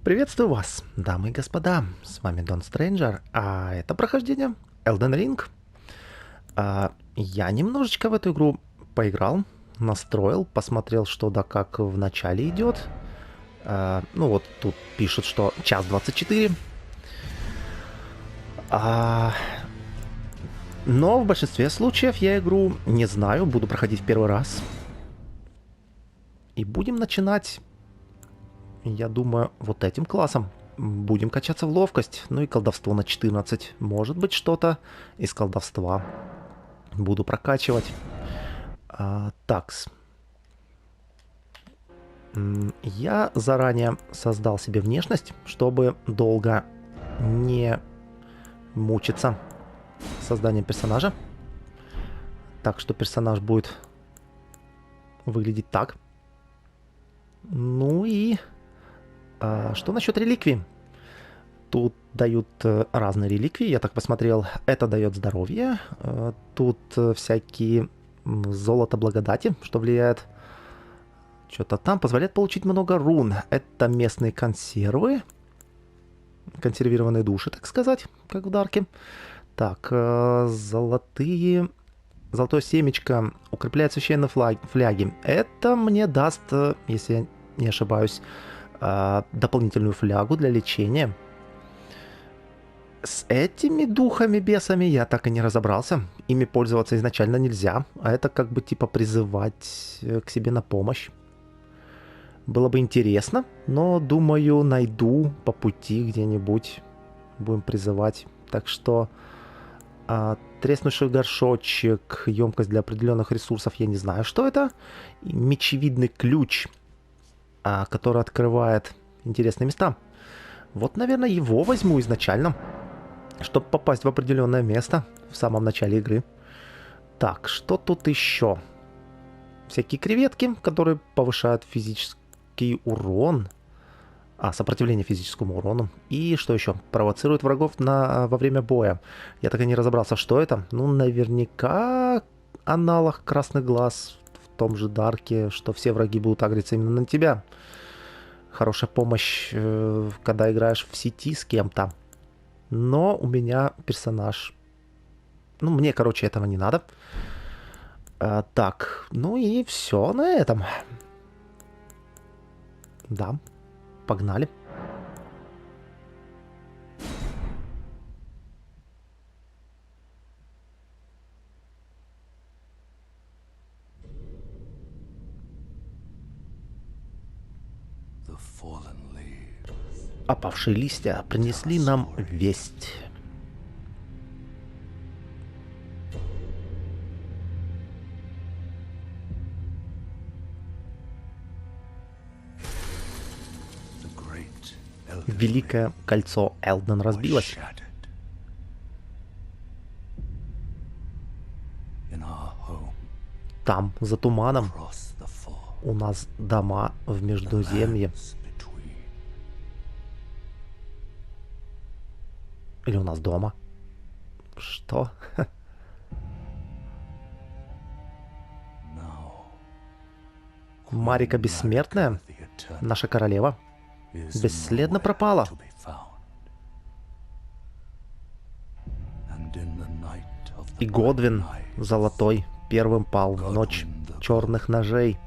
Приветствую вас, дамы и господа, с вами Дон Стрэнджер, а это прохождение Elden Ring. Я немножечко в эту игру поиграл, настроил, посмотрел, что да как в начале идет. Ну вот тут пишут, что час 24. Но в большинстве случаев я игру не знаю, буду проходить в первый раз. И будем начинать, я думаю, вот этим классом. Будем качаться в ловкость, ну и колдовство на 14. Может быть, что-то из колдовства буду прокачивать. Такс. Я заранее создал себе внешность, чтобы долго не мучиться созданием персонажа. Так что персонаж будет выглядеть так. Ну и что насчет реликвий? Тут дают разные реликвии, я так посмотрел. Это дает здоровье. Тут всякие золото благодати, что влияет. Что-то там позволяет получить много рун. Это местные консервы. Консервированные души, так сказать, как в Дарке. Так, золотое семечко укрепляет священные фляги. Это мне даст, если я не ошибаюсь, дополнительную флягу для лечения. С этими духами, бесами я так и не разобрался. Ими пользоваться изначально нельзя, а это как бы типа призывать к себе на помощь. Было бы интересно, но думаю, найду по пути где-нибудь. Будем призывать. Так что треснувший горшочек, емкость для определенных ресурсов, я не знаю, что это. И мечевидный ключ, который открывает интересные места. Вот, наверное, его возьму изначально, чтобы попасть в определенное место в самом начале игры. Так, что тут еще? Всякие креветки, которые повышают физический урон. Сопротивление физическому урону. И что еще? Провоцирует врагов во время боя. Я так и не разобрался, что это. Ну, наверняка аналог красных глаз в том же Дарке, что все враги будут агриться именно на тебя. Хорошая помощь, когда играешь в сети с кем-то. Но у меня персонаж... Ну, мне, короче, этого не надо. Так, ну и все на этом. Да, погнали. Опавшие листья принесли нам весть. Великое кольцо Элден разбилось. Там, за туманом, у нас дома в Междуземье. Или у нас дома? Что? Марика Бессмертная, наша королева, бесследно пропала. И Годвин Золотой первым пал в ночь черных ножей.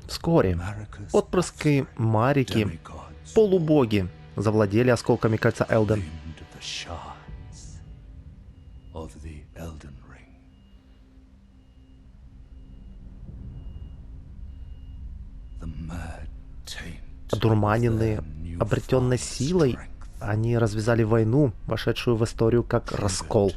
Вскоре отпрыски Марики, полубоги, завладели осколками кольца Элден. Одурманенные обретенной силой, они развязали войну, вошедшую в историю как раскол.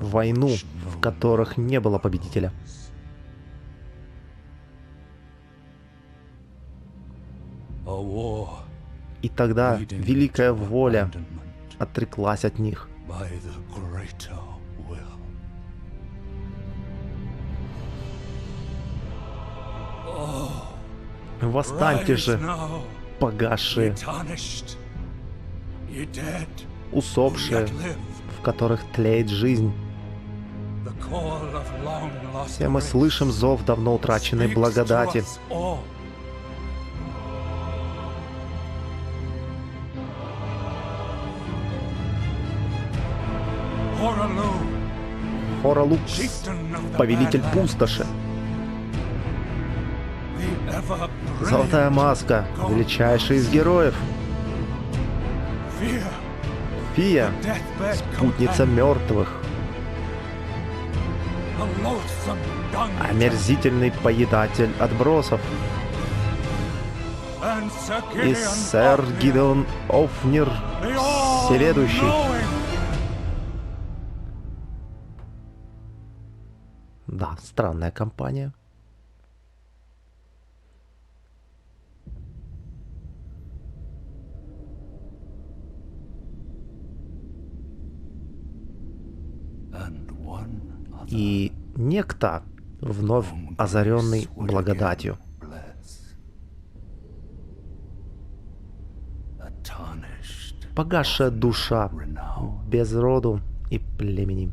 Войну, в которых не было победителя. И тогда великая воля отреклась от них. Восстаньте же, погасшие, усопшие, в которых тлеет жизнь. Все мы слышим зов давно утраченной благодати. Хоралукс, повелитель пустоши. Золотая маска, величайший из героев. Фия, спутница мертвых. Омерзительный поедатель отбросов. И сэр Гидеон Офнир, всеведущий. Да, странная компания. И некто, вновь озаренный благодатью. Погасшая душа, без роду и племени.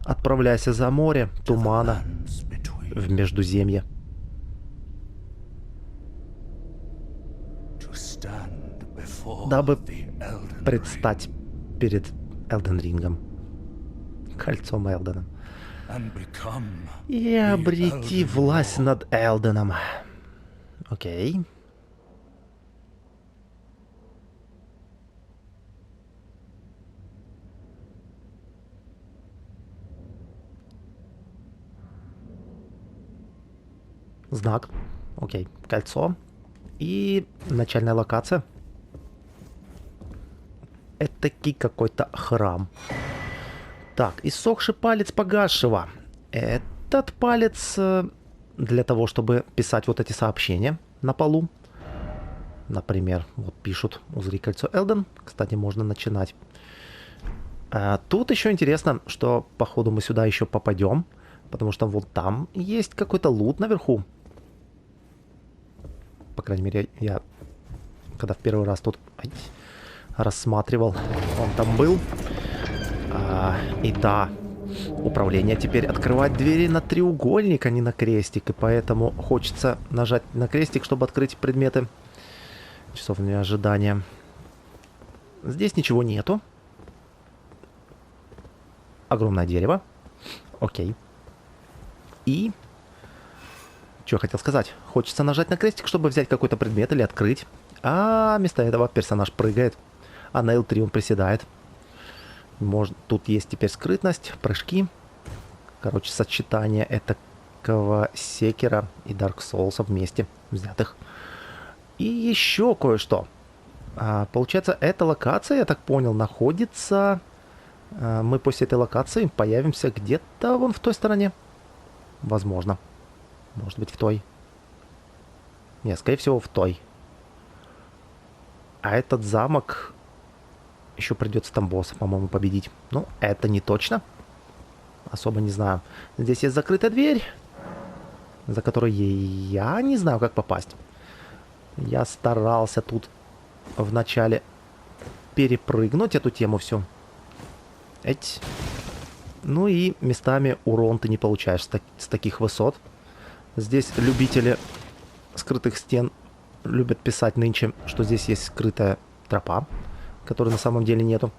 Отправляйся за море тумана в Междуземье. Дабы предстать перед Элден Рингом, кольцом Элдена, и обрети власть над Элденом. Окей. Знак. Окей. Кольцо. И начальная локация. Этакий какой-то храм. Так, иссохший палец погасшего. Этот палец для того, чтобы писать вот эти сообщения на полу. Например, вот пишут «Узри кольцо Элден». Кстати, можно начинать. Тут еще интересно, что походу мы сюда еще попадем. Потому что вот там есть какой-то лут наверху. По крайней мере, я когда в первый раз тут рассматривал, он там был. И да, управление теперь открывать двери на треугольник, а не на крестик. И поэтому хочется нажать на крестик, чтобы открыть предметы. Часовня ожидания. Здесь ничего нету. Огромное дерево. Окей. И... Что я хотел сказать? Хочется нажать на крестик, чтобы взять какой-то предмет или открыть. А вместо этого персонаж прыгает. А на L3 он приседает. Тут есть теперь скрытность, прыжки. Короче, сочетание этакого Секера и Dark Souls вместе взятых. И еще кое-что. Получается, эта локация, я так понял, находится... Мы после этой локации появимся где-то вон в той стороне. Возможно. Может быть, в той. Нет, скорее всего, в той. А этот замок... Еще придется там босса, по-моему, победить. Ну, это не точно. Особо не знаю. Здесь есть закрытая дверь, за которой я не знаю, как попасть. Я старался тут вначале перепрыгнуть эту тему всю. Ну и местами урон ты не получаешь с таких высот. Здесь любители скрытых стен любят писать нынче, что здесь есть скрытая тропа, которой на самом деле нету.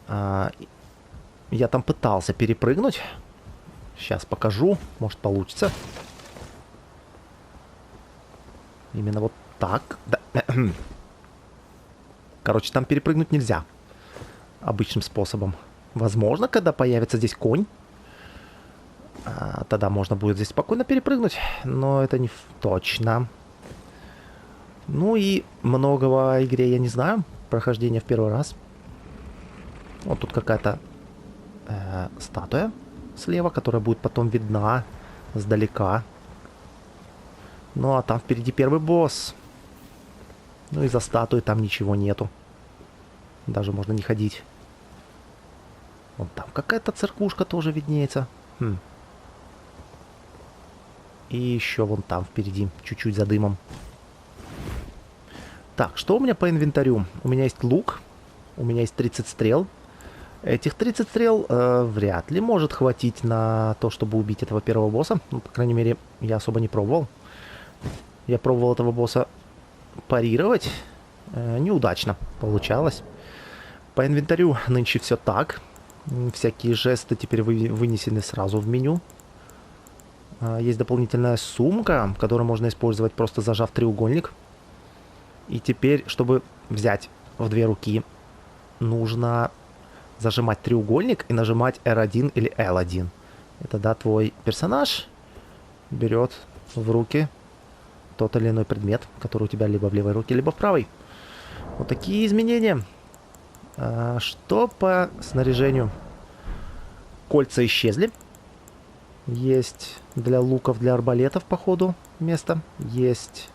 Я там пытался перепрыгнуть. Сейчас покажу. Может, получится. Именно вот так. Да. Короче, там перепрыгнуть нельзя. Обычным способом. Возможно, когда появится здесь конь, тогда можно будет здесь спокойно перепрыгнуть. Но это не точно. Ну и многого о игре я не знаю. Прохождение в первый раз. Вот тут какая-то статуя слева, которая будет потом видна сдалека. Ну а там впереди первый босс. Ну и за статуей там ничего нету. Даже можно не ходить. Вон там какая-то церквушка тоже виднеется. И еще вон там впереди, чуть-чуть за дымом. Так, что у меня по инвентарю? У меня есть лук, у меня есть 30 стрел. Этих 30 стрел вряд ли может хватить на то, чтобы убить этого первого босса. Ну, по крайней мере, я особо не пробовал. Я пробовал этого босса парировать. Неудачно получалось. По инвентарю нынче все так. Всякие жесты теперь вынесены сразу в меню. Есть дополнительная сумка, которую можно использовать, просто зажав треугольник. И теперь, чтобы взять в две руки, нужно зажимать треугольник и нажимать R1 или L1. И тогда твой персонаж берет в руки тот или иной предмет, который у тебя либо в левой руке, либо в правой. Вот такие изменения. Что по снаряжению? Кольца исчезли. Есть для луков, для арбалетов, походу, место. Есть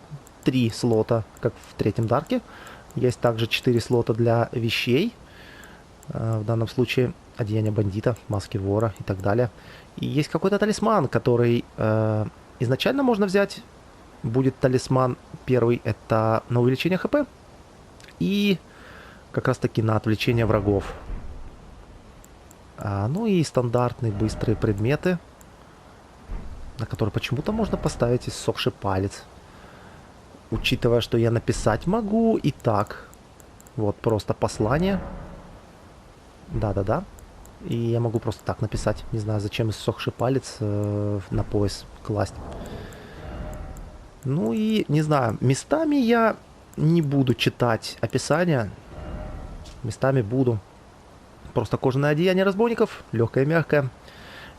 3 слота, как в третьем дарке. Есть также 4 слота для вещей. В данном случае одеяние бандита, маски вора и так далее. И есть какой-то талисман, который изначально можно взять. Будет талисман первый, это на увеличение хп. И как раз таки на отвлечение врагов. Ну и стандартные быстрые предметы, на которые почему-то можно поставить иссохший палец. Учитывая, что я написать могу и так. Вот просто послание. Да-да-да. И я могу просто так написать. Не знаю, зачем иссохший палец на пояс класть. Ну и, не знаю, местами я не буду читать описание. Местами буду. Просто кожаное одеяние разбойников. Легкое, мягкое.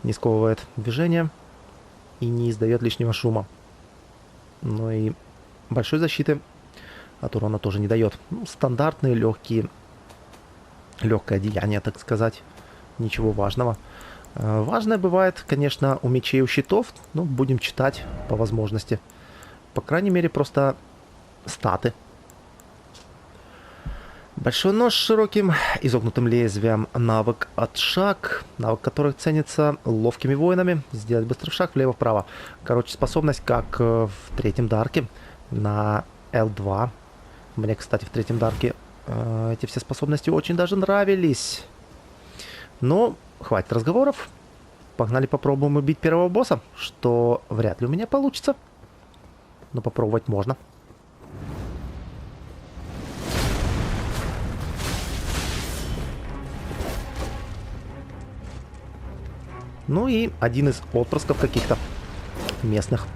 Не сковывает движение. И не издает лишнего шума. Ну и большой защиты от урона тоже не дает. Ну, стандартные легкие. Легкое одеяние, так сказать. Ничего важного. Важное бывает, конечно, у мечей и у щитов. Ну, будем читать по возможности. По крайней мере, просто статы. Большой нож с широким изогнутым лезвием. Навык от шаг. Навык, который ценится ловкими воинами. Сделать быстрый шаг влево-вправо. Короче, способность, как в третьем дарке. На L2. Мне, кстати, в третьем дарке эти все способности очень даже нравились. Но хватит разговоров. Погнали попробуем убить первого босса. Что вряд ли у меня получится. Но попробовать можно. Ну и один из отпрысков каких-то местных.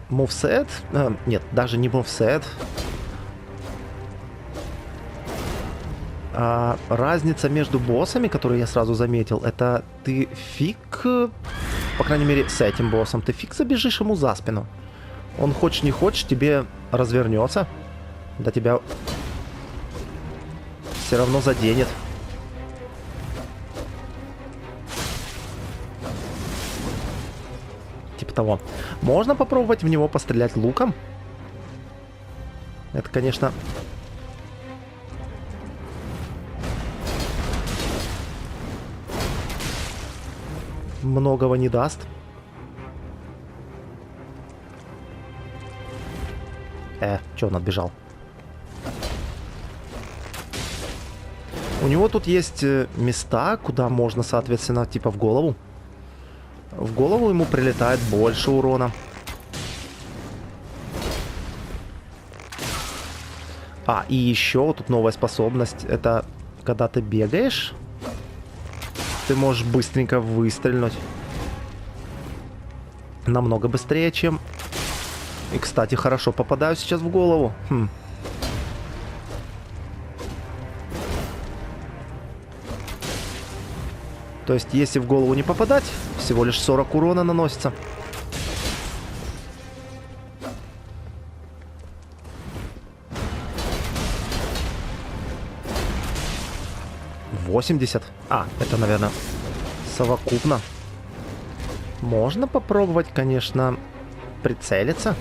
Мувсет. Нет, даже не мувсет. Разница между боссами, которую я сразу заметил, это ты фиг, по крайней мере, с этим боссом, ты фиг забежишь ему за спину. Он хочешь не хочешь, тебе развернется. Да тебя все равно заденет. Типа того. Можно попробовать в него пострелять луком. Это, конечно... многого не даст. Чё он отбежал? У него тут есть места, куда можно, соответственно, типа в голову. В голову ему прилетает больше урона. И еще тут новая способность. Это когда ты бегаешь, ты можешь быстренько выстрелить. Намного быстрее, чем... И, кстати, хорошо попадаю сейчас в голову. То есть, если в голову не попадать, всего лишь 40 урона наносится. Это, наверное, совокупно. Можно попробовать, конечно, прицелиться.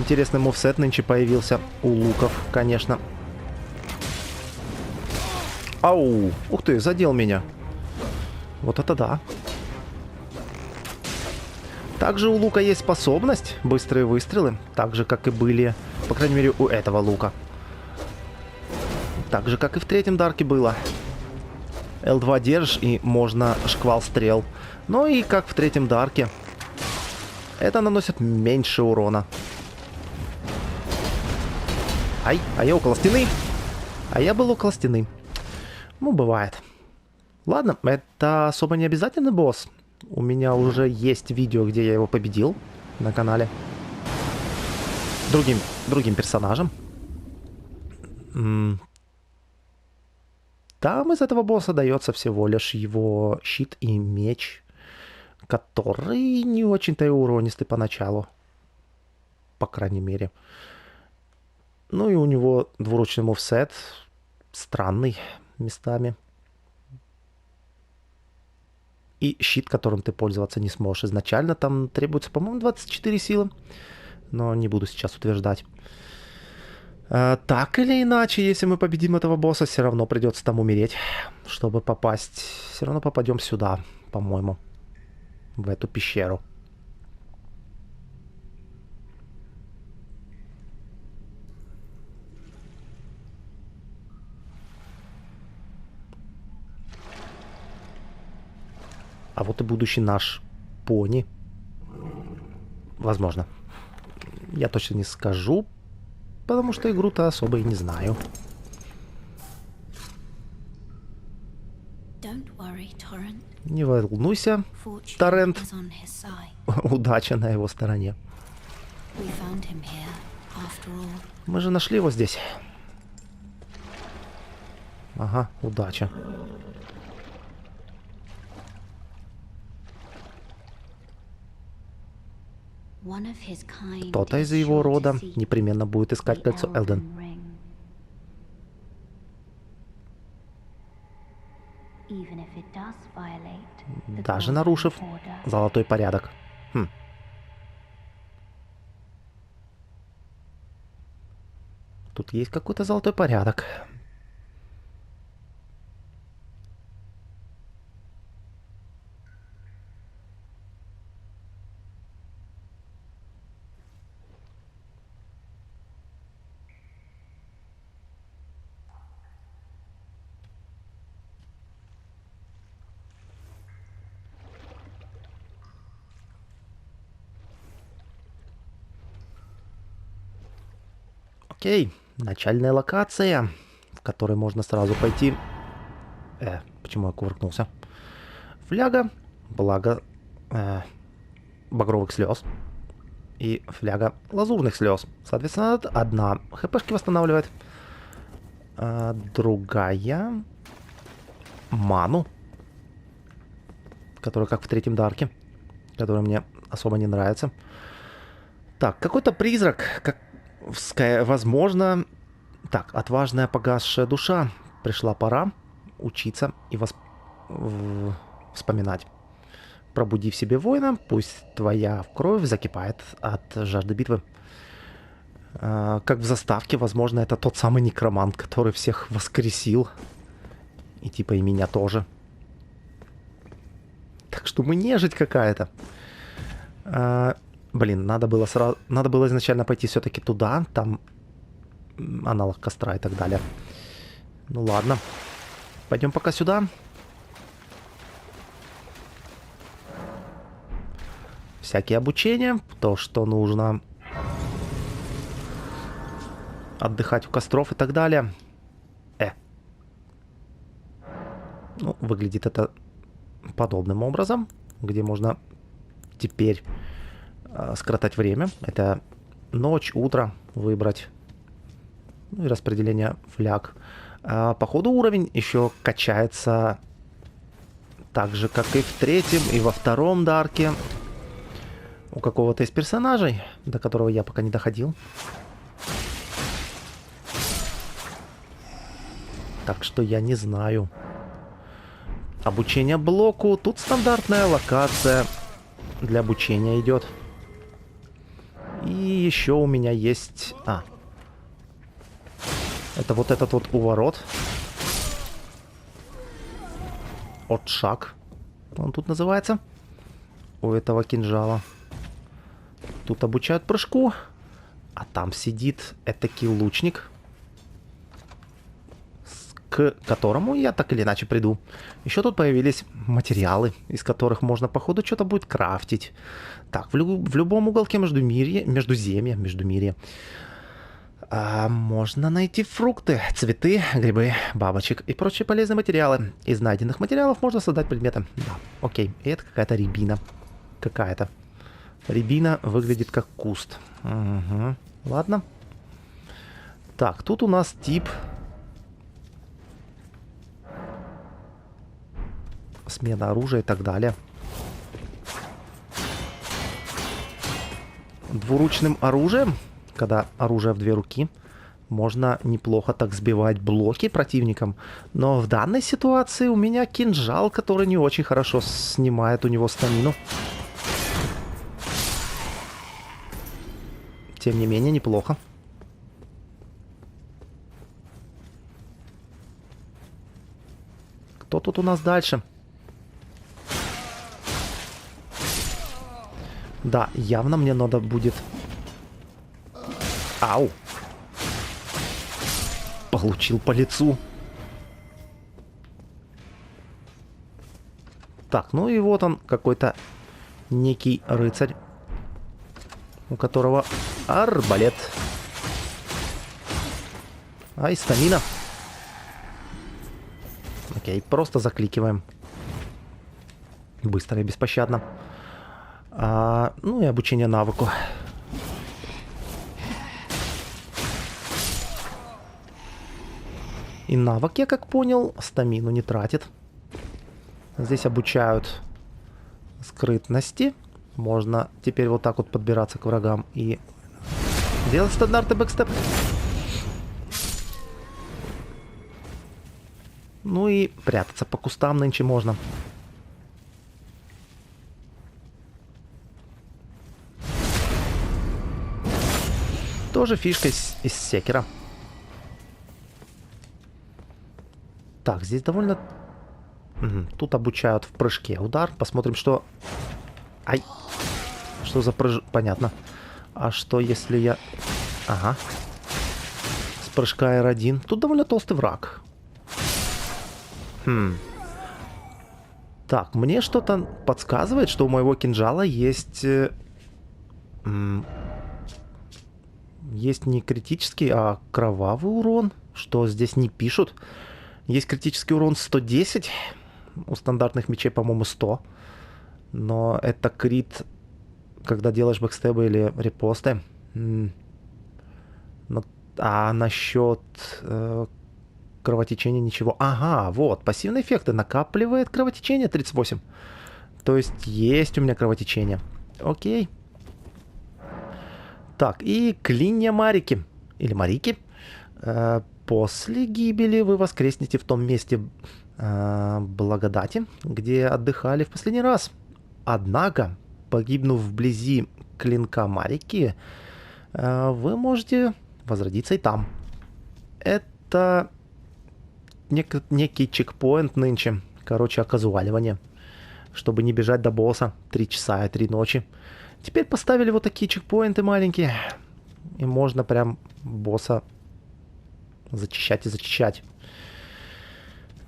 интересный мувсет нынче появился у луков, конечно. Ау! Ух ты, задел меня. Вот это да. Также у лука есть способность быстрые выстрелы, так же как и были, по крайней мере, у этого лука. Так же как и в третьем дарке было. L2 держишь и можно шквал стрел. Но и как в третьем дарке. Это наносит меньше урона. Ай, а я около стены. А я был около стены. Ну, бывает. Ладно, это особо не обязательный босс. У меня уже есть видео, где я его победил на канале. Другим персонажем. Там из этого босса дается всего лишь его щит и меч, который не очень-то и уронистый поначалу. По крайней мере. Ну и у него двуручный мувсет. Странный местами. И щит, которым ты пользоваться не сможешь. Изначально там требуется, по-моему, 24 силы. Но не буду сейчас утверждать. Так или иначе, если мы победим этого босса, все равно придется там умереть, чтобы попасть. Все равно попадем сюда, по-моему. В эту пещеру. А вот и будущий наш пони. Возможно. Я точно не скажу, потому что игру-то особо и не знаю. Не волнуйся, Торрент. Удача на его стороне. Мы же нашли его здесь. Ага, удача. Кто-то из его рода непременно будет искать кольцо Элден. Даже нарушив золотой порядок. Тут есть какой-то золотой порядок. Окей, начальная локация, в которой можно сразу пойти. Почему я кувыркнулся? Фляга, благо багровых слез. И фляга лазурных слез. Соответственно, одна хпшки восстанавливает, другая ману, которая как в третьем дарке, которая мне особо не нравится. Так, какой-то призрак, как возможно. Так, отважная погасшая душа. Пришла пора учиться и вспоминать. Пробуди в себе воина, пусть твоя кровь закипает от жажды битвы. Как в заставке, возможно, это тот самый некромант, который всех воскресил. И типа и меня тоже. Так что мы нежить какая-то. Блин, надо было изначально пойти все-таки туда, там аналог костра и так далее. Ну ладно. Пойдем пока сюда. Всякие обучения, то, что нужно отдыхать у костров и так далее. Ну, выглядит это подобным образом, где можно теперь скоротать время. Это ночь, утро выбрать. Ну и распределение фляг. По ходу уровень еще качается так же, как и в третьем, и во втором дарке. У какого-то из персонажей, до которого я пока не доходил. Так что я не знаю. Обучение блоку. Тут стандартная локация для обучения идет. И еще у меня есть... это вот этот вот уворот. Отшаг. Он тут называется. У этого кинжала. Тут обучают прыжку. А там сидит этакий лучник, к которому я так или иначе приду. Еще тут появились материалы, из которых можно, походу, что-то будет крафтить. Так, в любом уголке Междумирья, можно найти фрукты, цветы, грибы, бабочек и прочие полезные материалы. Из найденных материалов можно создать предметы. Да, окей. И это какая-то рябина. Какая-то. Рябина выглядит как куст. Угу. Ладно. Так, тут у нас тип... смена оружия и так далее. Двуручным оружием, когда оружие в две руки, можно неплохо так сбивать блоки противникам. Но в данной ситуации у меня кинжал, который не очень хорошо снимает у него стамину. Тем не менее, неплохо. Кто тут у нас дальше? Да, явно мне надо будет... Ау! Получил по лицу. Так, ну и вот он, какой-то некий рыцарь, у которого арбалет. Ай, стамина. Окей, просто закликиваем. Быстро и беспощадно. Ну и обучение навыку. И навык, я как понял, стамину не тратит. Здесь обучают скрытности. Можно теперь вот так вот подбираться к врагам и делать стандартный бэкстеп. Ну и прятаться по кустам нынче можно. Тоже фишка из секера. Так, здесь довольно... Тут обучают в прыжке удар. Посмотрим, что... Ай! Что за прыж... Понятно. А что, если я... Ага. С прыжка R1. Тут довольно толстый враг. Так, мне что-то подсказывает, что у моего кинжала есть... Есть не критический, а кровавый урон. Что здесь не пишут. Есть критический урон 110. У стандартных мечей, по-моему, 100. Но это крит, когда делаешь бэкстебы или репосты. А насчет кровотечения ничего. Ага, вот, пассивные эффекты. Накапливает кровотечение 38. То есть у меня кровотечение. Окей. Так, и клинья Марики. Или Марики. После гибели вы воскреснете в том месте благодати, где отдыхали в последний раз. Однако, погибнув вблизи клинка Марики, вы можете возродиться и там. Это некий чекпоинт нынче. Короче, оказуаливание. Чтобы не бежать до босса 3 часа и 3 ночи. Теперь поставили вот такие чекпоинты маленькие. И можно прям босса зачищать и зачищать.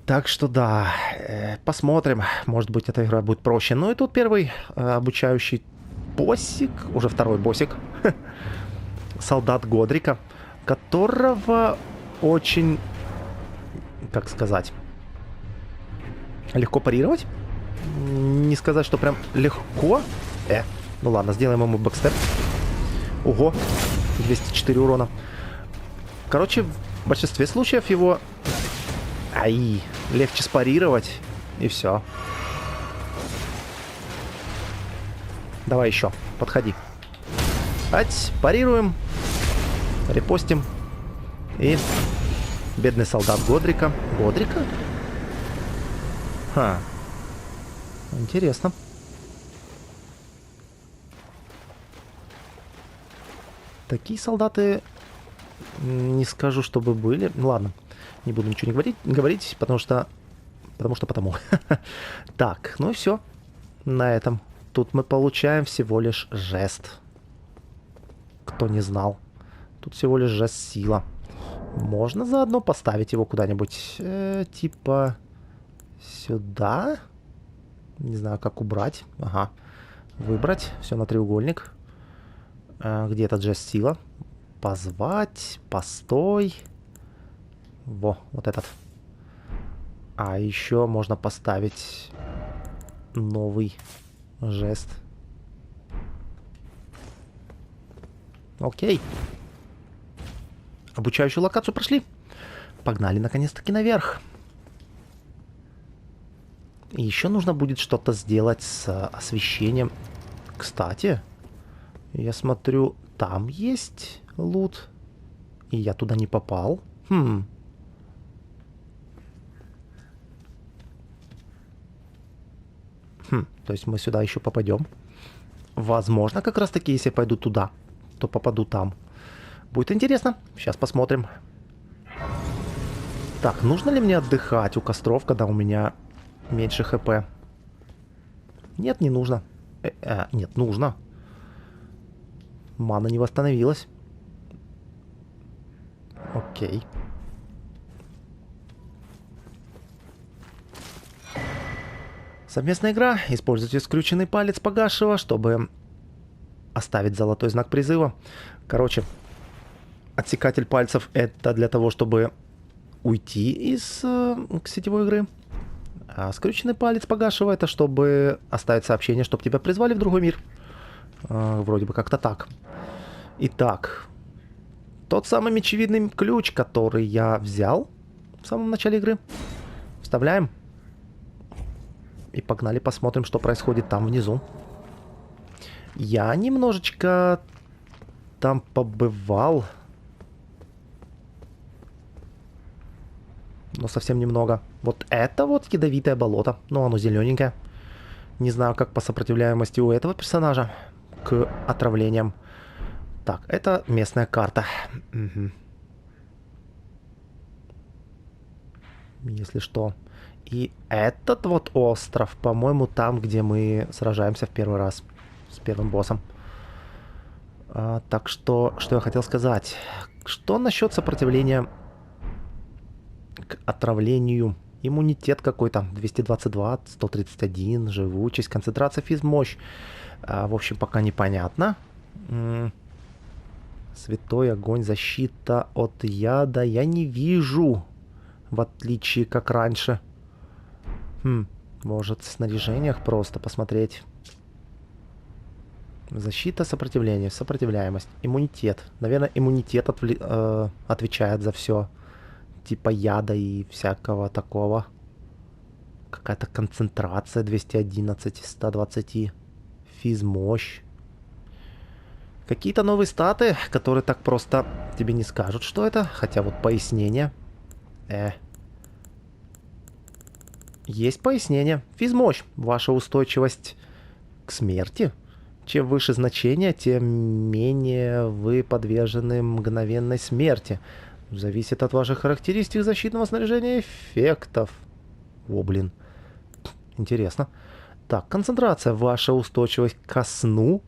Так что да, посмотрим. Может быть, эта игра будет проще. Ну и тут первый обучающий боссик. Уже второй боссик. Солдат Годрика. Которого очень... Как сказать? Легко парировать. Не сказать, что прям легко. Ну ладно, сделаем ему бэкстеп. Ого, 204 урона. Короче, в большинстве случаев его... Ай, легче спарировать. И все. Давай еще, подходи. Ать, парируем. Репостим. И... Бедный солдат Годрика. Годрика? Ха. Интересно. Такие солдаты, не скажу, чтобы были. Ну ладно, не буду ничего не говорить, потому что... Потому. Так, ну и все. На этом. Тут мы получаем всего лишь жест. Кто не знал. Тут всего лишь жест сила. Можно заодно поставить его куда-нибудь, типа сюда. Не знаю, как убрать. Ага. Выбрать. Все на треугольник. Где этот жест сила? Позвать. Постой. Во, вот этот. А еще можно поставить новый жест. Окей. Обучающую локацию прошли. Погнали наконец-таки наверх. И еще нужно будет что-то сделать с освещением. Кстати, я смотрю, там есть лут. И я туда не попал. То есть мы сюда еще попадем. Возможно, как раз таки, если я пойду туда, то попаду там. Будет интересно. Сейчас посмотрим. Так, нужно ли мне отдыхать у костров, когда у меня меньше хп? Нет, не нужно. Нет, нужно. Мана не восстановилась. Окей. Совместная игра. Используйте скрюченный палец погасшего, чтобы оставить золотой знак призыва. Короче, отсекатель пальцев — это для того, чтобы уйти из сетевой игры. А скрюченный палец погасшего — это чтобы оставить сообщение, чтобы тебя призвали в другой мир. Вроде бы как-то так. Итак, тот самый мечевидный ключ, который я взял в самом начале игры. Вставляем. И погнали посмотрим, что происходит там внизу. Я немножечко там побывал. Но совсем немного. Вот это вот ядовитое болото. Ну, оно зелененькое. Не знаю, как по сопротивляемости у этого персонажа к отравлениям. Так, это местная карта. Угу. Если что. И этот вот остров, по-моему, там, где мы сражаемся в первый раз с первым боссом. Так что я хотел сказать. Что насчет сопротивления к отравлению? Иммунитет какой-то. 222, 131, живучесть, концентрация, физмощь. В общем, пока непонятно. Святой огонь, защита от яда. Я не вижу. В отличие как раньше. Может, в снаряжениях просто посмотреть. Защита, сопротивление, сопротивляемость, иммунитет. Наверное, иммунитет отвечает за все. Типа яда и всякого такого. Какая-то концентрация 211, 120. Физмощь. Какие-то новые статы, которые так просто тебе не скажут, что это. Хотя вот пояснение. Есть пояснение. Физмощь. Ваша устойчивость к смерти. Чем выше значение, тем менее вы подвержены мгновенной смерти. Зависит от ваших характеристик защитного снаряжения и эффектов. О, блин. Интересно. Так, концентрация. Ваша устойчивость ко сну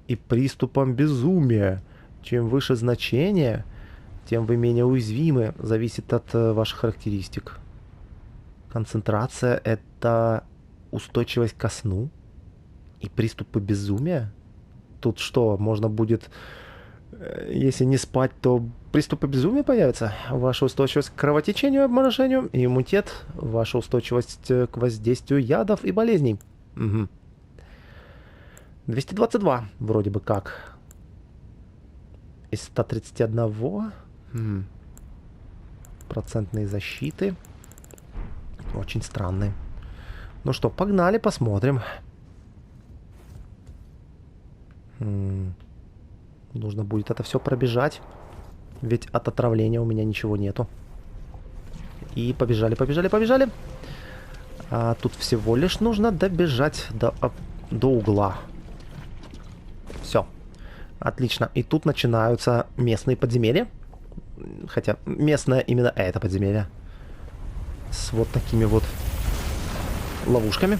и приступам безумия. Чем выше значение, тем вы менее уязвимы. Зависит от ваших характеристик. Концентрация — это устойчивость ко сну и приступы безумия. Тут что, можно будет, если не спать, то приступы безумия появятся. Ваша устойчивость к кровотечению и обморожению, иммунитет, ваша устойчивость к воздействию ядов и болезней. Угу. 222 вроде бы как. Из 131 процентные защиты. Очень странные. Ну что, погнали, посмотрим. Нужно будет это все пробежать. Ведь от отравления у меня ничего нету. И побежали, побежали, побежали. А тут всего лишь нужно добежать до угла. Все. Отлично. И тут начинаются местные подземелья. Хотя местное именно это подземелье. С вот такими вот ловушками.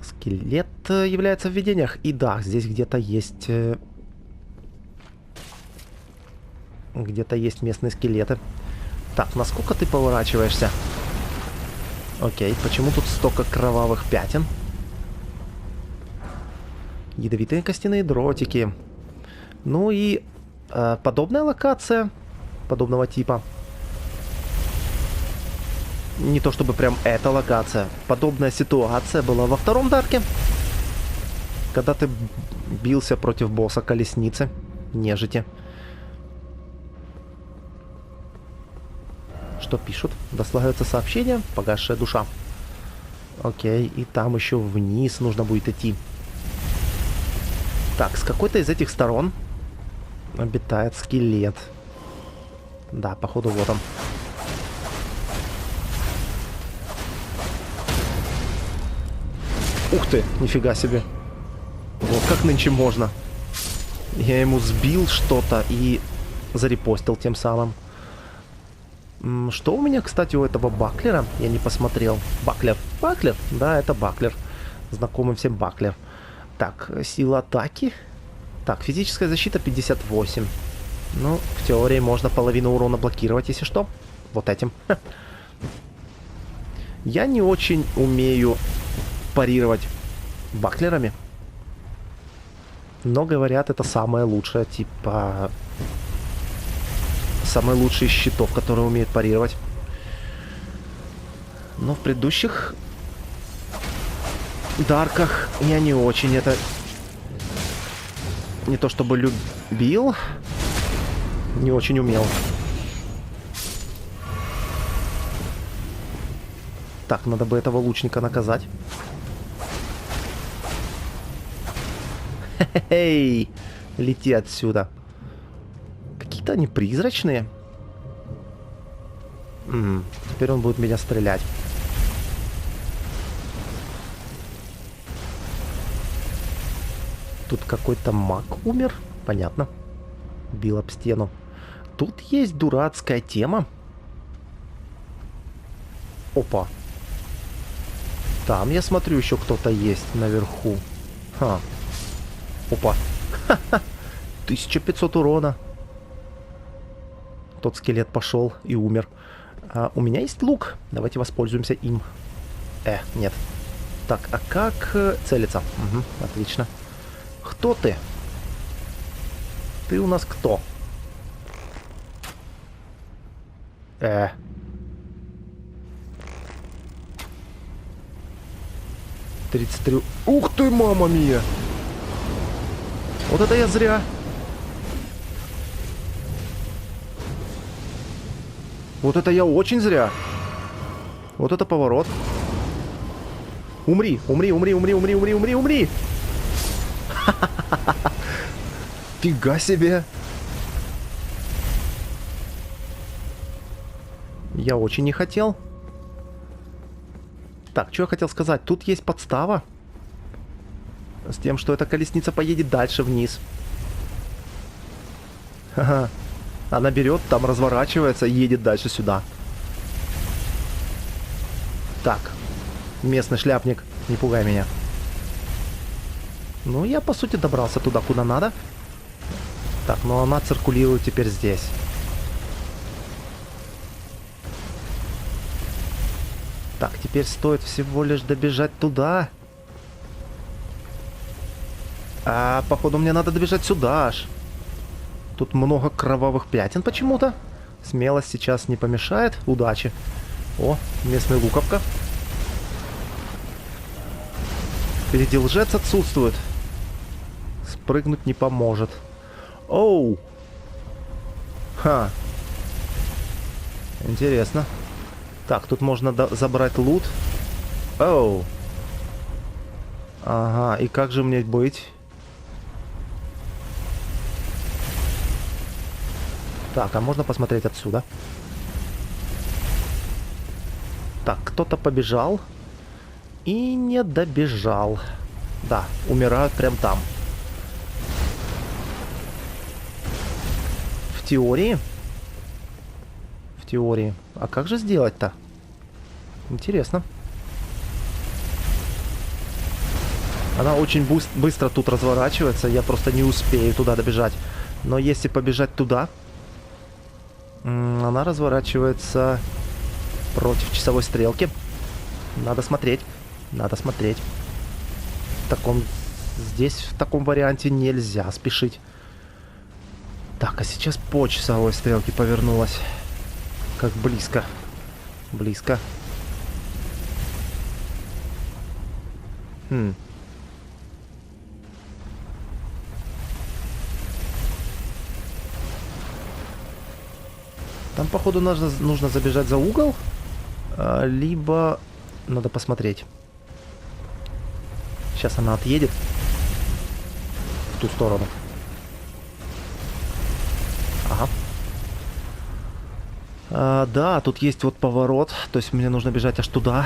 Скелет является в видениях. И да, здесь где-то есть... Где-то есть местные скелеты. Так, насколько ты поворачиваешься? Окей, почему тут столько кровавых пятен? Ядовитые костяные дротики. Ну и подобная локация подобного типа. Не то чтобы прям эта локация. Подобная ситуация была во втором Дарке. Когда ты бился против босса колесницы. Нежити. Что пишут? Дослаются сообщения. Погасшая душа. Окей, и там еще вниз нужно будет идти. Так, с какой-то из этих сторон обитает скелет. Да, походу вот он. Ух ты, нифига себе. Вот как нынче можно. Я ему сбил что-то и зарепостил тем самым. Что у меня, кстати, у этого баклера? Я не посмотрел. Баклер. Баклер? Да, это баклер. Знакомый всем баклер. Так, сила атаки. Так, физическая защита 58. Ну, в теории можно половину урона блокировать, если что. Вот этим. Я не очень умею парировать баклерами. Но говорят, это самое лучшее, типа... Самый лучший из щитов, который умеет парировать. Но в предыдущих Дарках я не очень это... Не то чтобы любил, не очень умел. Так, надо бы этого лучника наказать. Хе-хей! Лети отсюда. Какие-то они призрачные. Теперь он будет меня стрелять. Тут какой-то маг умер. Понятно. Бил об стену. Тут есть дурацкая тема. Опа. Там, я смотрю, еще кто-то есть наверху. Ха. Опа. Ха-ха. 1500 урона. Тот скелет пошел и умер. У меня есть лук. Давайте воспользуемся им. Нет. Так, а как целиться? Угу, отлично. Кто ты? Ты у нас кто? 33. Ух ты, мама мия! Вот это я зря. Вот это я очень зря. Вот это поворот. Умри, умри, умри, умри, умри, умри, умри, умри. Фига себе. Я очень не хотел. Так, что я хотел сказать? Тут есть подстава. С тем, что эта колесница поедет дальше вниз. Ха-ха. Она берет, там разворачивается и едет дальше сюда. Так. Местный шляпник, не пугай меня. Ну, я, по сути, добрался туда, куда надо. Так, но она циркулирует теперь здесь. Так, теперь стоит всего лишь добежать туда. А, походу, мне надо добежать сюда аж. Тут много кровавых пятен почему-то. Смелость сейчас не помешает. Удачи. О, местная луковка. Впереди лжец отсутствует. Спрыгнуть не поможет. Оу. Ха. Интересно. Так, тут можно забрать лут. Оу. Ага, и как же мне быть? Так, а можно посмотреть отсюда? Так, кто-то побежал и не добежал. Да, умирают прям там. В теории. В теории. А как же сделать-то? Интересно. Она очень быстро тут разворачивается. Я просто не успею туда добежать. Но если побежать туда, она разворачивается против часовой стрелки. Надо смотреть. Надо смотреть. Здесь в таком варианте нельзя спешить. Так, а сейчас по часовой стрелке повернулась. Как близко. Близко. Там, походу, нужно забежать за угол. Либо надо посмотреть. Сейчас она отъедет в ту сторону. Ага. Да, тут есть вот поворот. То есть мне нужно бежать аж туда.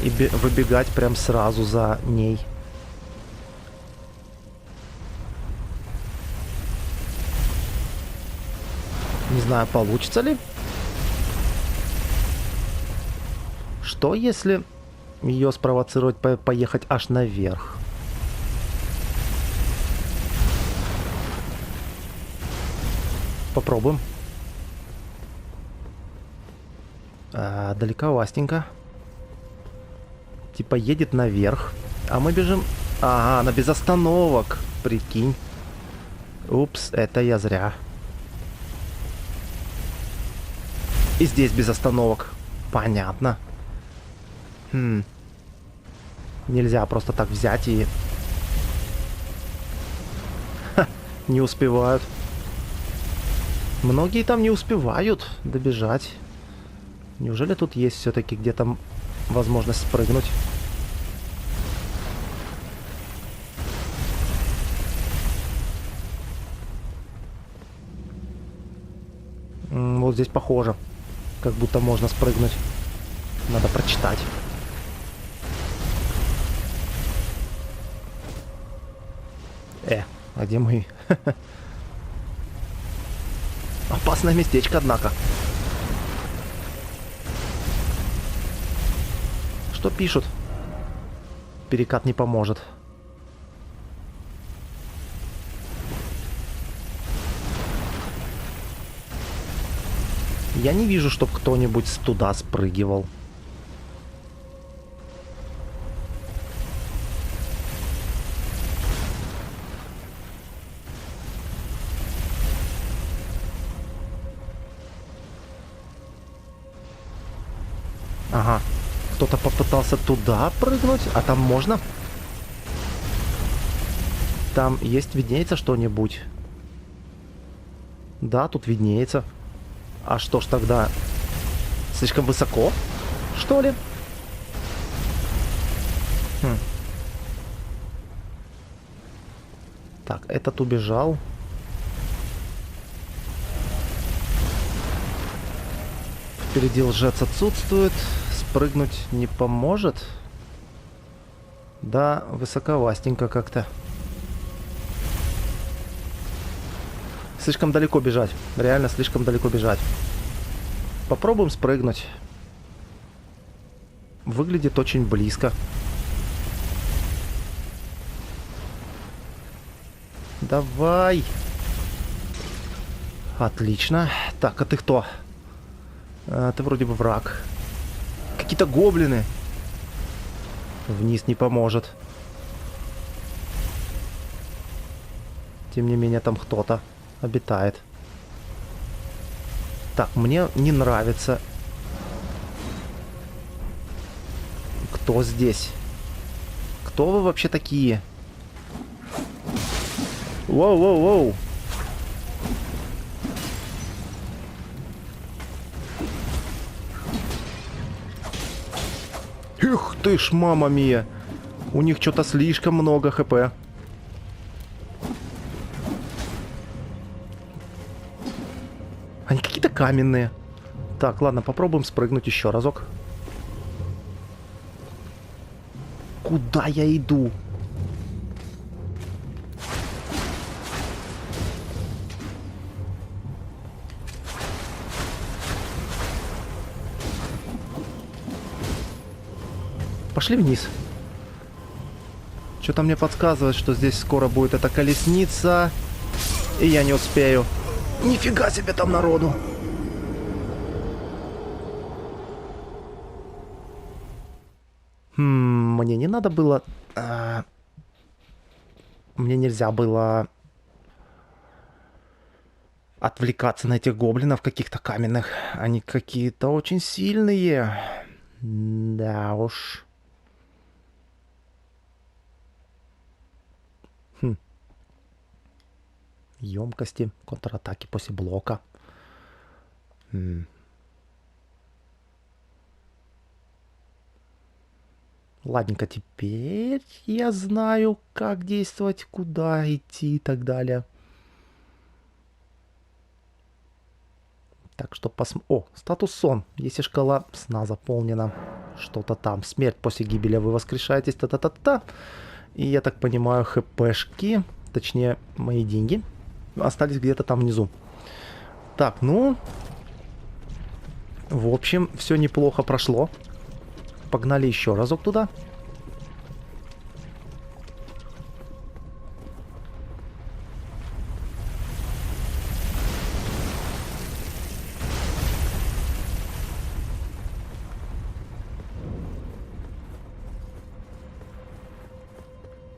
И выбегать прям сразу за ней. Не знаю, получится ли. Что если ее спровоцировать поехать аж наверх? Попробуем. Далековастенько. Типа едет наверх. А мы бежим... Ага, она без остановок. Прикинь. Упс, это я зря. И здесь без остановок. Понятно. Нельзя просто так взять и... Ха, не успевают. Многие там не успевают добежать. Неужели тут есть все-таки где-то возможность спрыгнуть? Вот здесь похоже. Как будто можно спрыгнуть. Надо прочитать. А где мы? Опасное местечко, однако. Что пишут? Перекат не поможет. Я не вижу, чтоб кто-нибудь туда спрыгивал. Ага. Кто-то попытался туда прыгнуть, а там можно? Там есть, виднеется что-нибудь? Да, тут виднеется. А что ж тогда? Слишком высоко? Что ли? Так, этот убежал. Впереди лжец отсутствует. Спрыгнуть не поможет. Да, высоковастенько как-то. Слишком далеко бежать. Реально слишком далеко бежать. Попробуем спрыгнуть. Выглядит очень близко. Давай. Отлично. Так, а ты кто? Ты вроде бы враг. Какие-то гоблины. Вниз не поможет. Тем не менее, там кто-то обитает. Так, мне не нравится. Кто здесь? Кто вы вообще такие? Воу-воу-воу. Эх ты ж, мама мия. У них что-то слишком много хп. Они какие-то каменные. Так, ладно, попробуем спрыгнуть еще разок. Куда я иду? Пошли вниз. Что-то мне подсказывает, что здесь скоро будет эта колесница. И я не успею. Нифига себе там народу. Мне не надо было... Мне нельзя было отвлекаться на этих гоблинов каких-то каменных. Они какие-то очень сильные. Да уж. Емкости, контратаки после блока. Ладненько, теперь я знаю, как действовать, куда идти и так далее. Так что О, статус сон. Если шкала сна заполнена, что-то там. Смерть после гибели, вы воскрешаетесь, та-та-та-та. И я так понимаю, хпшки, точнее, мои деньги, остались где-то там внизу. Так, ну... В общем, все неплохо прошло. Погнали еще разок туда.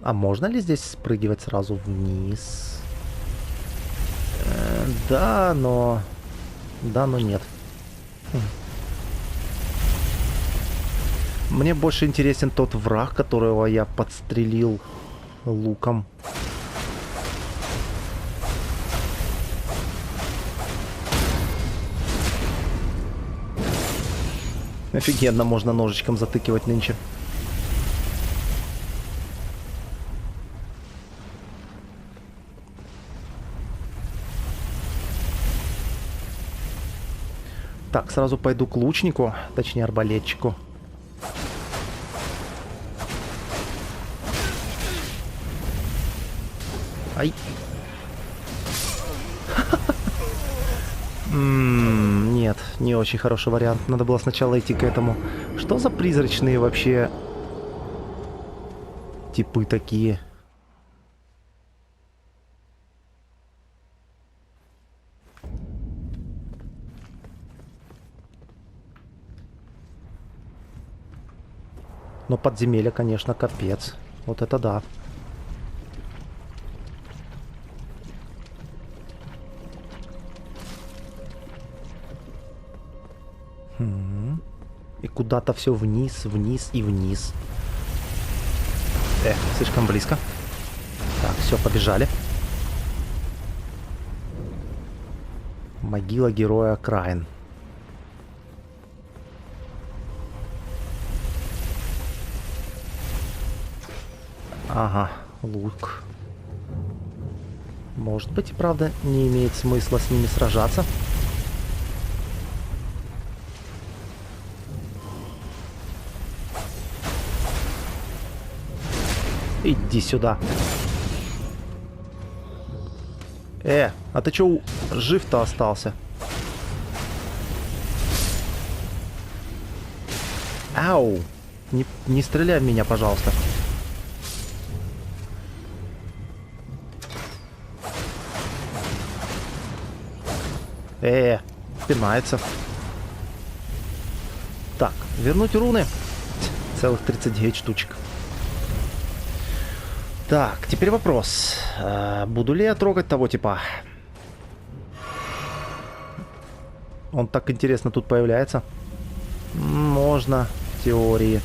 А можно ли здесь спрыгивать сразу вниз? Да, но... Да, но нет. Мне больше интересен тот враг, которого я подстрелил луком. Офигенно, можно ножичком затыкивать нынче. Так, сразу пойду к лучнику, точнее арбалетчику. Ай. Нет, не очень хороший вариант. Надо было сначала идти к этому. Что за призрачные вообще типы такие? Но подземелье, конечно, капец. Вот это да. И куда-то все вниз, вниз и вниз. Слишком близко. Так, все, побежали. Могила героя Краин. Ага, лук. Может быть, и правда не имеет смысла с ними сражаться. Иди сюда. А ты чё жив-то остался? Ау! Не стреляй в меня, пожалуйста. Пинается. Так, вернуть руны. Целых 39 штучек. Так, теперь вопрос. Буду ли я трогать того типа? Он так интересно тут появляется. Можно, в теории.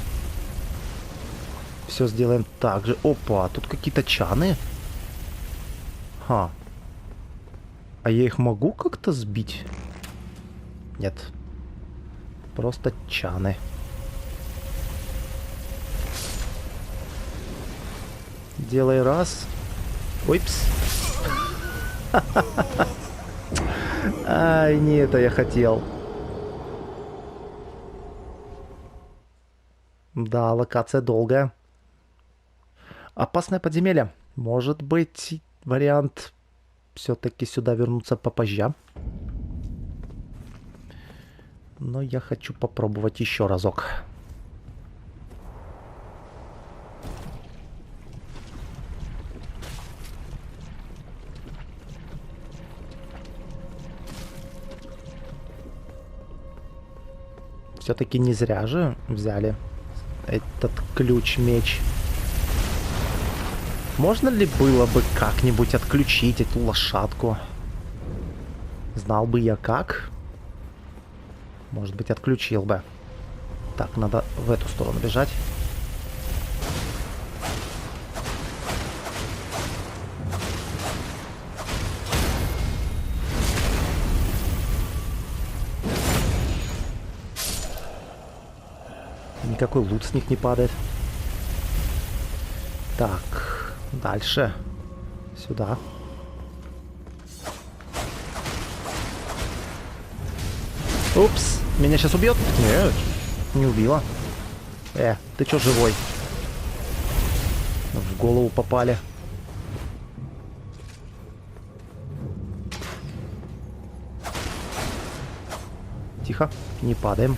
Все сделаем так же. Опа, тут какие-то чаны. А я их могу как-то сбить? Нет. Просто чаны. Делай раз. Ойпс. Ай, не это я хотел. Да, локация долгая. Опасное подземелье. Может быть, вариант все-таки сюда вернуться попозже. Но я хочу попробовать еще разок. Все-таки не зря же взяли этот ключ-меч. Можно ли было бы как-нибудь отключить эту лошадку? Знал бы я как. Может быть, отключил бы. Так, надо в эту сторону бежать. Никакой лут с них не падает. Так, дальше. Сюда. Упс, меня сейчас убьет? Нет, не убила. Ты чё живой? В голову попали. Тихо, не падаем.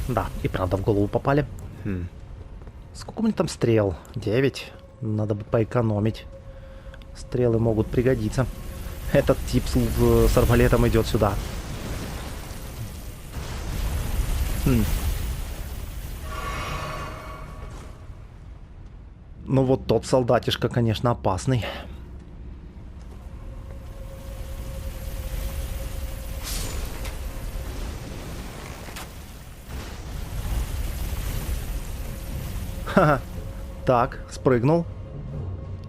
Да, и правда в голову попали. Сколько у меня там стрел? 9. Надо бы поэкономить. Стрелы могут пригодиться. Этот тип с арбалетом идет сюда. Ну вот тот солдатишка, конечно, опасный. Ха-ха. Так, спрыгнул.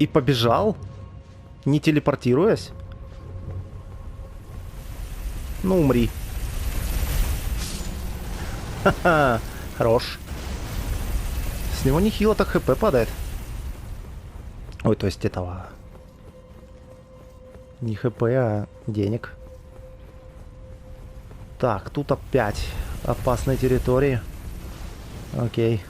И побежал, не телепортируясь. Ну, умри. Ха-ха, хорош. С него нехило так хп падает. Ой, то есть этого... Не хп, а денег. Так, тут опять опасные территории. Окей.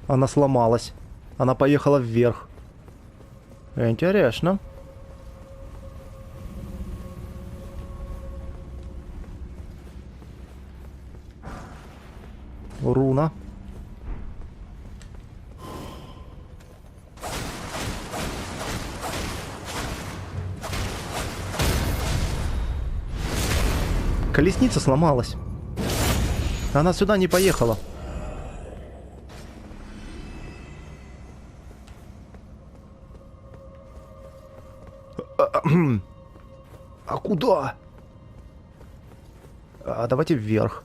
Она сломалась. Она поехала вверх. Интересно. Руна. Колесница сломалась. Она сюда не поехала. А куда? Давайте вверх.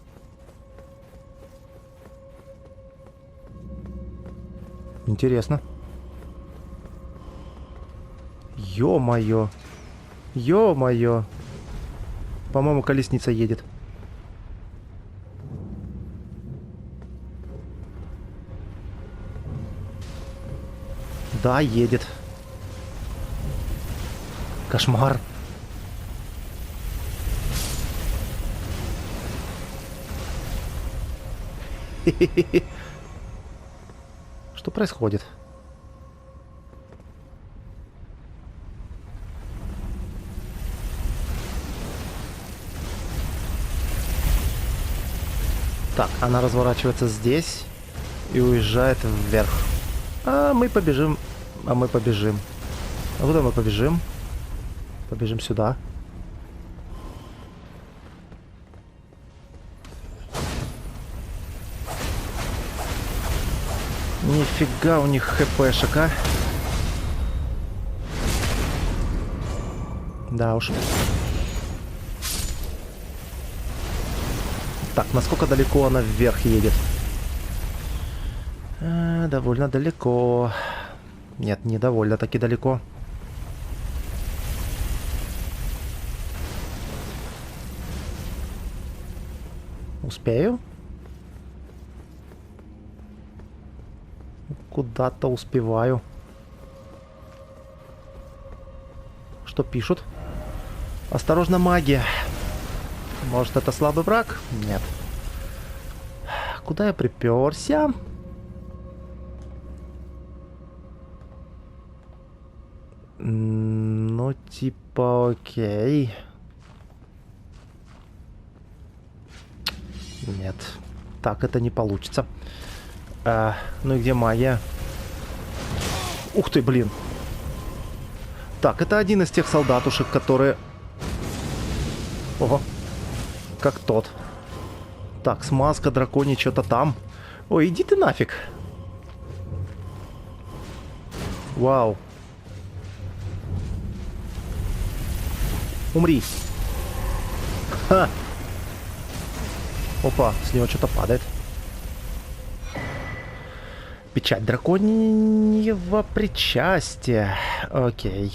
Интересно. Ё-моё. Ё-моё. По-моему, колесница едет. Да, едет. Кошмар. Что происходит? Так, она разворачивается здесь и уезжает вверх. А мы побежим. А мы побежим. А куда мы побежим? Побежим сюда. Нифига у них хпшек, а? Да уж. Так, насколько далеко она вверх едет? Довольно далеко. Нет, не довольно-таки далеко. Успею? Куда-то успеваю. Что пишут? Осторожно, маги. Может, это слабый враг? Нет. Куда я приперся? Ну, типа, окей. Нет. Так, это не получится. Ну и где магия? Ух ты, блин. Так, это один из тех солдатушек, которые... Ого. Как тот. Так, смазка, драконий, что-то там. Ой, иди ты нафиг. Вау. Умри. Ха. Опа, с него что-то падает. Печать драконьего причастия. Окей.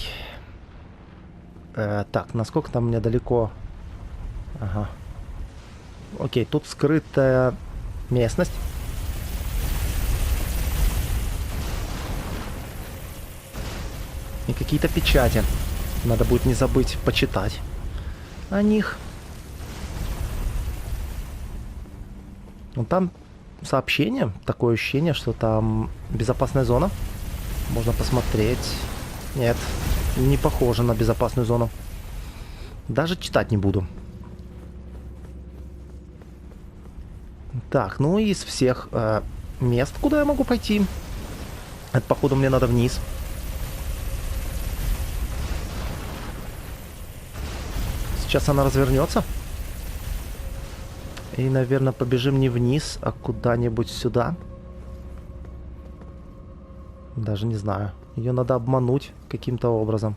Так, насколько там мне далеко? Ага. Окей, тут скрытая местность. И какие-то печати. Надо будет не забыть почитать о них. Ну там сообщение. Такое ощущение, что там безопасная зона. Можно посмотреть. Нет, не похоже на безопасную зону. Даже читать не буду. Так, ну из всех мест, куда я могу пойти, это, походу, мне надо вниз. Сейчас она развернется. И, наверное, побежим не вниз, а куда-нибудь сюда. Даже не знаю. Ее надо обмануть каким-то образом.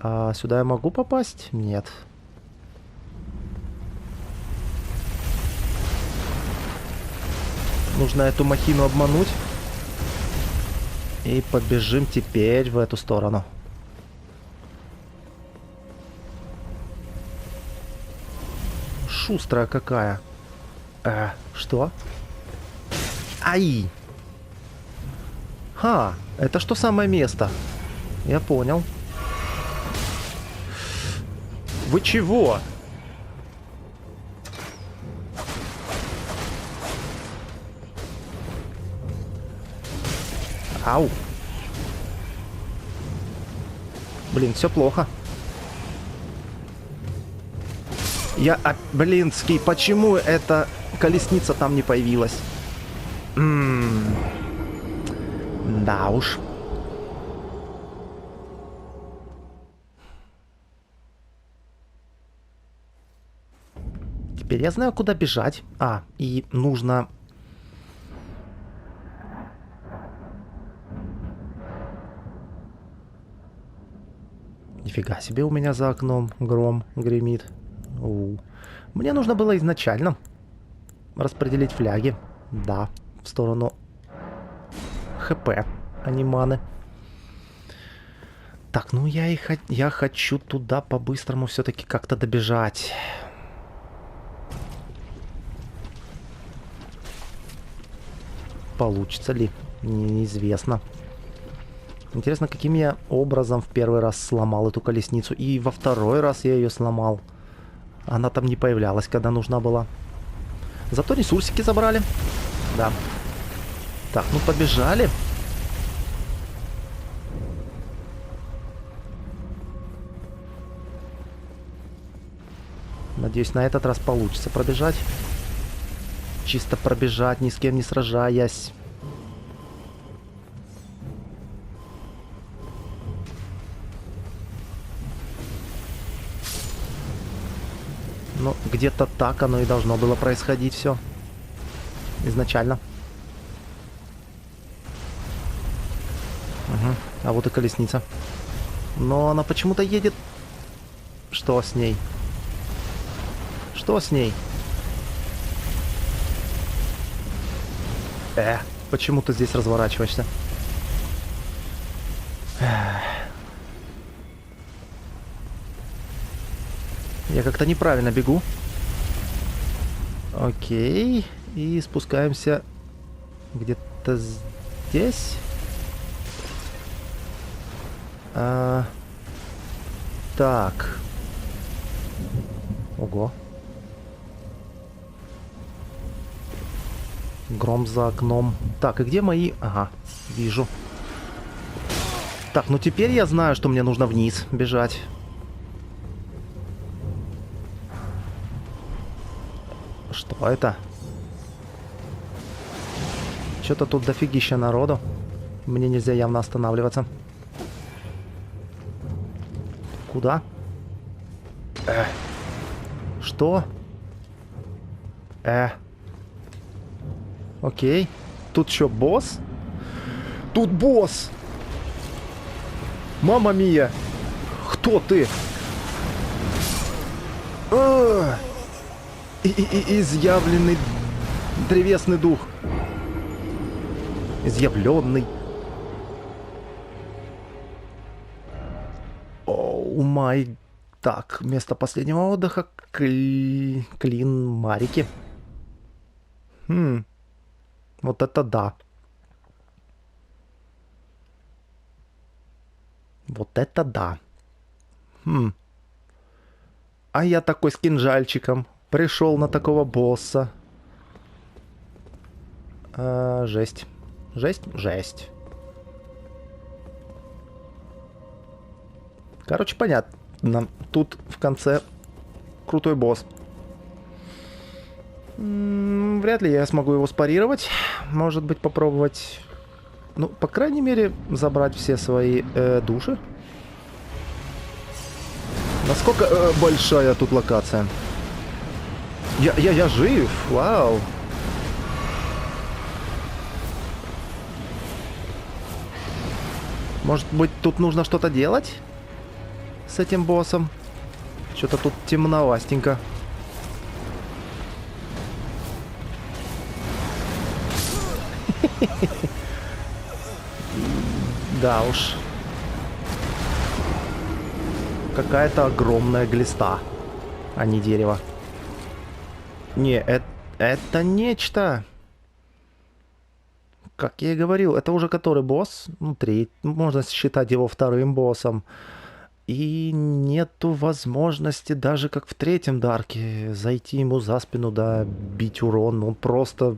А сюда я могу попасть? Нет. Нужно эту махину обмануть. И побежим теперь в эту сторону. Шустрая какая. Что? Ай! Ха, это что самое место? Я понял. Вы чего? Ау. Блин, все плохо. Блинский, почему эта колесница там не появилась? Да уж. Теперь я знаю, куда бежать. И нужно... Нифига себе, у меня за окном гром гремит. Мне нужно было изначально распределить фляги. Да, в сторону ХП, а не маны. Так, ну я хочу туда по-быстрому все-таки как-то добежать. Получится ли? Неизвестно. Интересно, каким я образом в первый раз сломал эту колесницу. И во второй раз я ее сломал. Она там не появлялась, когда нужна была. Зато ресурсики забрали. Да. Так, ну побежали. Надеюсь, на этот раз получится пробежать. Чисто пробежать, ни с кем не сражаясь. Ну, где-то так оно и должно было происходить все. Изначально. Угу. А вот и колесница. Но она почему-то едет... Что с ней? Что с ней? Почему ты здесь разворачиваешься? Я как-то неправильно бегу. Окей. И спускаемся где-то здесь. Так. Ого. Гром за окном. Так, и где мои... Ага, вижу. Так, ну теперь я знаю, что мне нужно вниз бежать. Что это? Что-то тут дофигища народу. Мне нельзя явно останавливаться. Куда? Что? Окей. Тут что, босс? Тут босс! Мамма мия! Кто ты? Изъявленный древесный дух. Изъявленный. Оу май. Так, место последнего отдыха. Клин Марики. Вот это да. Вот это да. А я такой с кинжальчиком. Пришел на такого босса. Жесть. Жесть? Жесть. Короче, понятно. Тут в конце крутой босс. Вряд ли я смогу его спарировать. Может быть, попробовать... Ну, по крайней мере, забрать все свои души. Насколько большая тут локация? Я жив! Вау! Может быть, тут нужно что-то делать с этим боссом? Что-то тут темновастенько. Да уж. Какая-то огромная глиста, а не дерево. Не, это нечто. Как я и говорил, это уже который босс? Ну, третий. Можно считать его вторым боссом. И нету возможности, даже как в третьем Дарке, зайти ему за спину, да, бить урон. Он просто...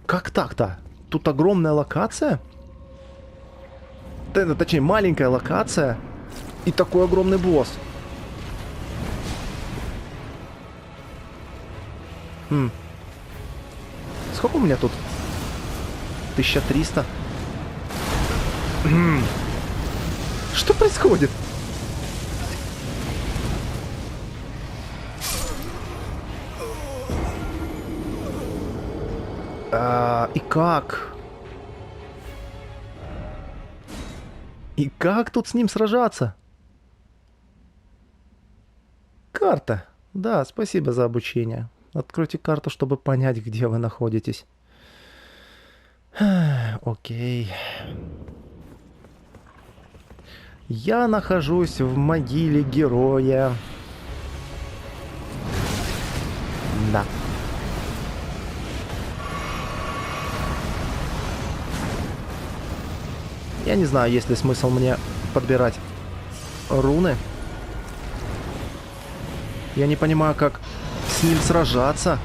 Как так-то? Тут огромная локация? Точнее, маленькая локация. И такой огромный босс. Сколько у меня тут? 1300. Что происходит? И как? И как тут с ним сражаться? Карта. Да, спасибо за обучение. Откройте карту, чтобы понять, где вы находитесь. Окей. Я нахожусь в могиле героя. Да. Я не знаю, есть ли смысл мне подбирать руны. Я не понимаю, как с ним сражаться.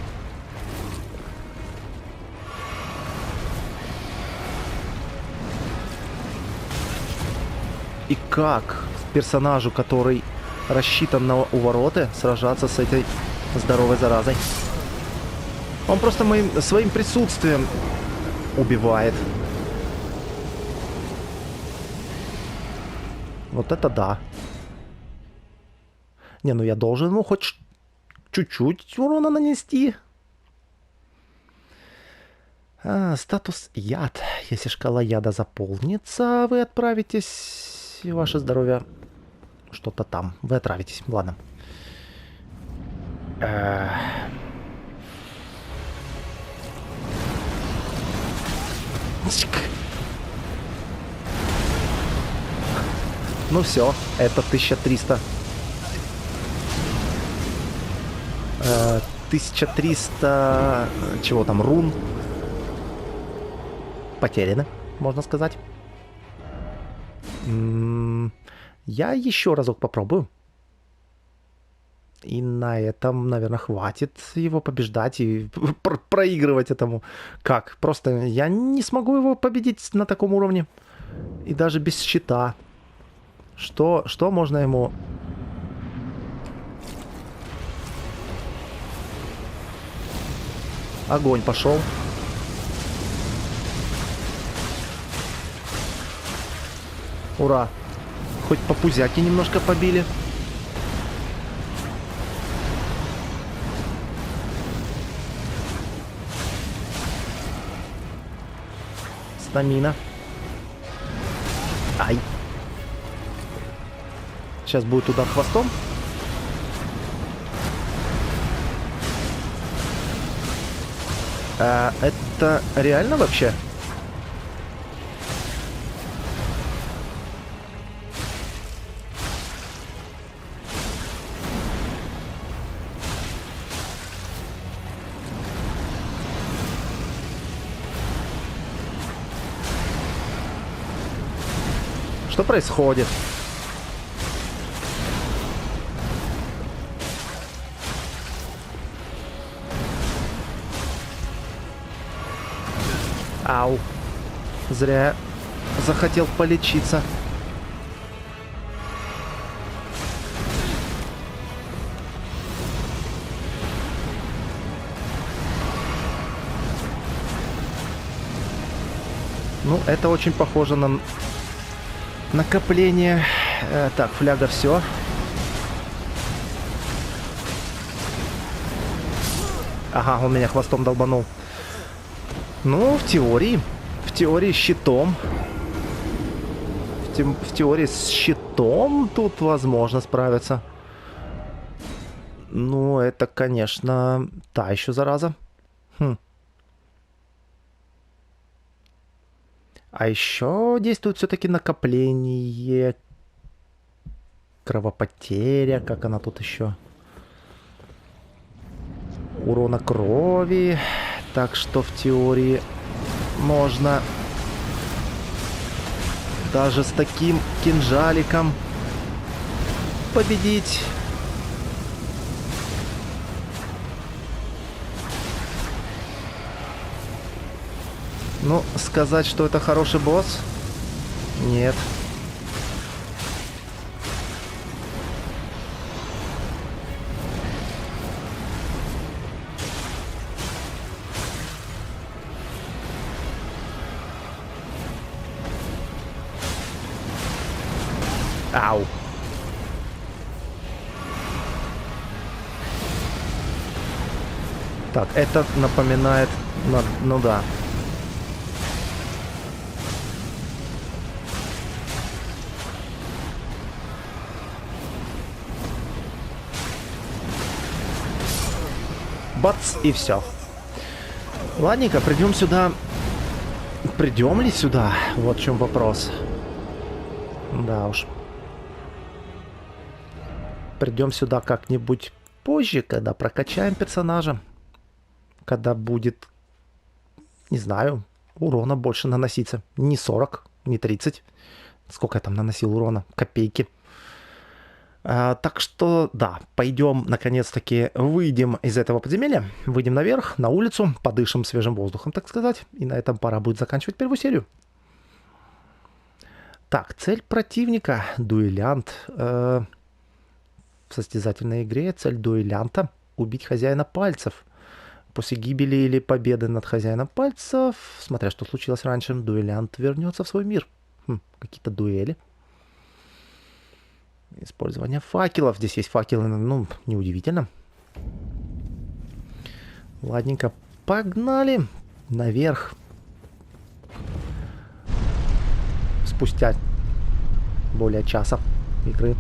И как персонажу, который рассчитан на увороты, сражаться с этой здоровой заразой? Он просто своим присутствием убивает. Вот это да. Не, ну я должен ему хоть чуть-чуть урона нанести. Статус яд. Если шкала яда заполнится, вы отправитесь... Ваше здоровье... Что-то там. Вы отравитесь. Ладно. Ну все, это 1300. 1300... Чего там? Рун. Потеряно, можно сказать. Я еще разок попробую. И на этом, наверное, хватит его побеждать и проигрывать этому. Как? Просто я не смогу его победить на таком уровне. И даже без щита. Что можно ему... Огонь пошел. Ура. Хоть по пузяке немножко побили. Стамина. Ай. Сейчас будет удар хвостом. Это реально вообще? Что происходит? Ау. Зря я захотел полечиться. Ну, это очень похоже на накопление. Так, фляга, все. Ага, он меня хвостом долбанул. Ну, в теории щитом. В теории с щитом тут возможно справиться. Ну, это, конечно, та еще зараза. А еще действует все-таки накопление, кровопотеря, как она тут еще, урона крови. Так что в теории можно даже с таким кинжаликом победить. Ну, сказать, что это хороший босс? Нет. Ау. Так, это напоминает... Ну да. Бац, и все. Ладненько, придем сюда. Придем ли сюда? Вот в чем вопрос. Да уж. Придем сюда как-нибудь позже, когда прокачаем персонажа. Когда будет, не знаю, урона больше наноситься. Не 40, не 30. Сколько я там наносил урона? Копейки. Так что, да, пойдем, наконец-таки, выйдем из этого подземелья, выйдем наверх, на улицу, подышим свежим воздухом, так сказать, и на этом пора будет заканчивать первую серию. Так, цель противника, дуэлянт. В состязательной игре цель дуэлянта — убить хозяина пальцев. После гибели или победы над хозяином пальцев, смотря что случилось раньше, дуэлянт вернется в свой мир. Какие-то дуэли. Использование факелов. Здесь есть факелы, ну, неудивительно. Ладненько, погнали наверх. Спустя более часа игры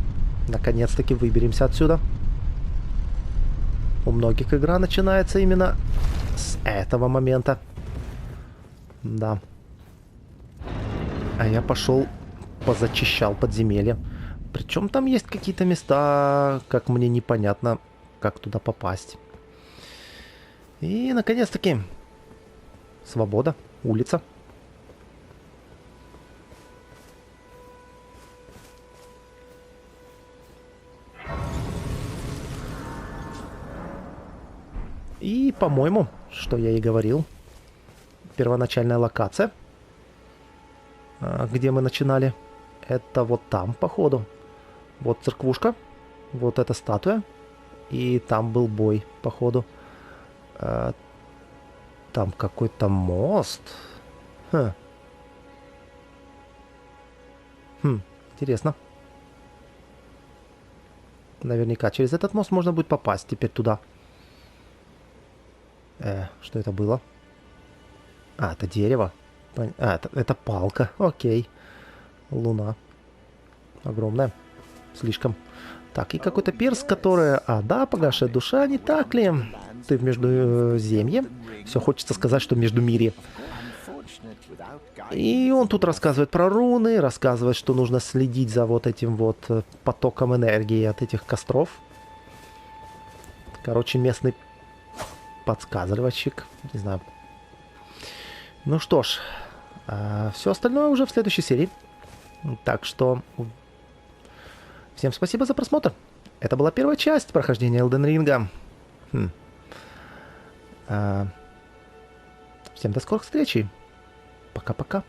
наконец-таки выберемся отсюда. У многих игра начинается именно с этого момента. Да. А я пошел позачищал подземелье. Причем там есть какие-то места, как мне непонятно, как туда попасть. И, наконец-таки, свобода, улица. по-моему, что я и говорил. Первоначальная локация, где мы начинали. Это вот там, походу. Вот церквушка. Вот эта статуя. И там был бой, походу. Там какой-то мост. Интересно. Наверняка через этот мост можно будет попасть теперь туда. Что это было? Это дерево. Это палка. Окей. Луна. Огромная. Слишком. Так, и какой-то перс, который... да, погашая душа, не так ли? Ты в Междуземье. Все, хочется сказать, что в Междумирье. И он тут рассказывает про руны, рассказывает, что нужно следить за вот этим вот потоком энергии от этих костров. Короче, местный подсказывальщик. Не знаю. Ну что ж, все остальное уже в следующей серии. Так что всем спасибо за просмотр. Это была первая часть прохождения Elden Ring. Всем до скорых встреч. Пока-пока.